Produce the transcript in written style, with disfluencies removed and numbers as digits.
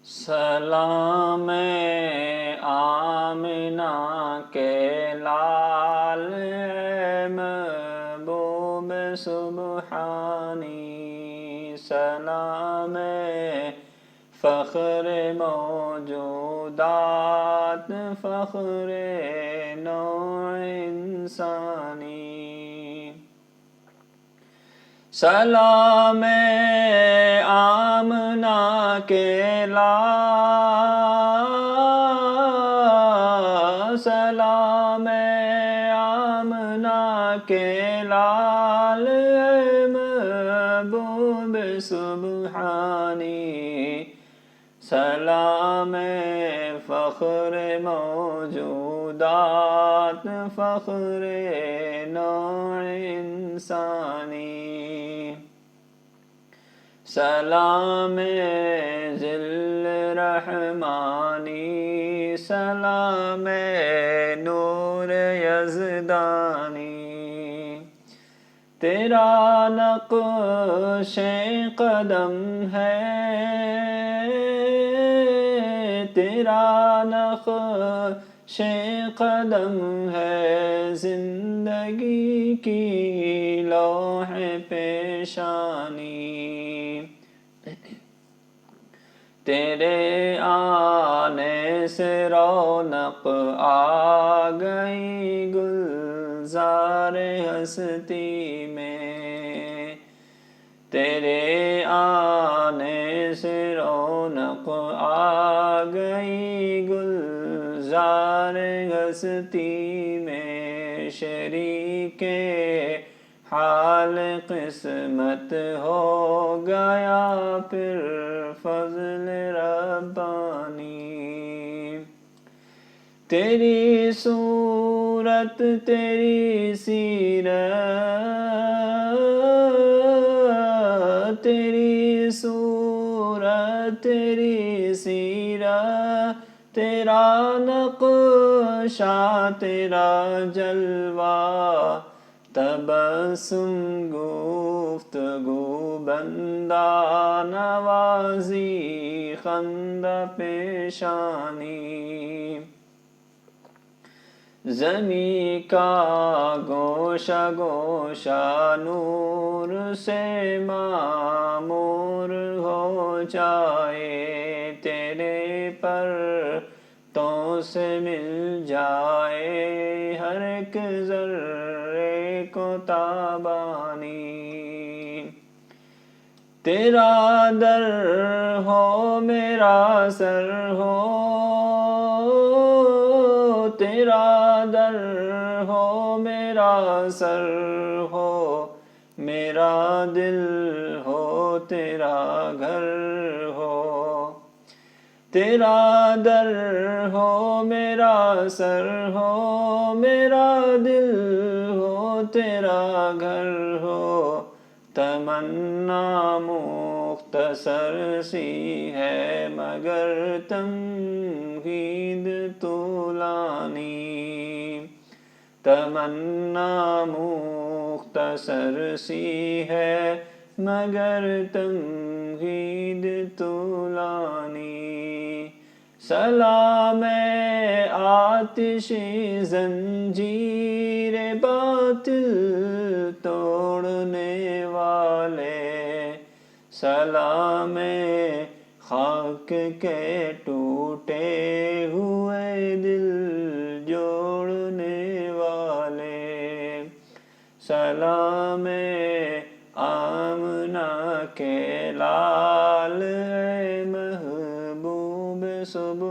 سلام آمنہ کے لال محبوب سبحانی، سلام فخر موجودات، فخر نوع انسانی، سلام آمنہ کے لال، سلام آمنہ کے لال محبوب سبحانی، سلام فخر موجودات، فخر نوع انسانی، سلام ذل رحمانی، سلام نور یزدانی، تیرا نقش قدم ہے، تیرا نقش قدم ہے زندگی کی لوح پیشانی، تیرے آنے سے رونق آ گئی گلزار ہستی میں، تیرے آنے سے رونق آ گئی گلزار ہستی میں، شریک حال قسمت ہو گیا پھر فضل ربانی، تیری صورت تیری سیرت، تیری صورت تیری سیرت، تیرا نقشہ تیرا جلوہ، تبسم گفتگو بندہ نوازی خندہ پیشانی، زمیں کا گوشہ گوشہ نور سے معمور ہو جائے، تیرے پرتوں سے مل جائے ہر ایک ذرے کو تابانی، تیرا در ہو میرا سر ہو، تیرا در ہو میرا سر ہو، میرا دل ہو تیرا گھر ہو، تیرا در ہو میرا سر ہو، میرا دل ہو تیرا گھر ہو، تمنا مختصر سی ہے مگر تمہید طولانی، تمنا مختصر سی ہے مگر تمہید طولانی، سلام آتش زنجیر باطل توڑنے والے، سلام خاک کے ٹوٹے ہوئے دل جوڑنے والے، سلام آمنہ کے لال محبوب سبحانی۔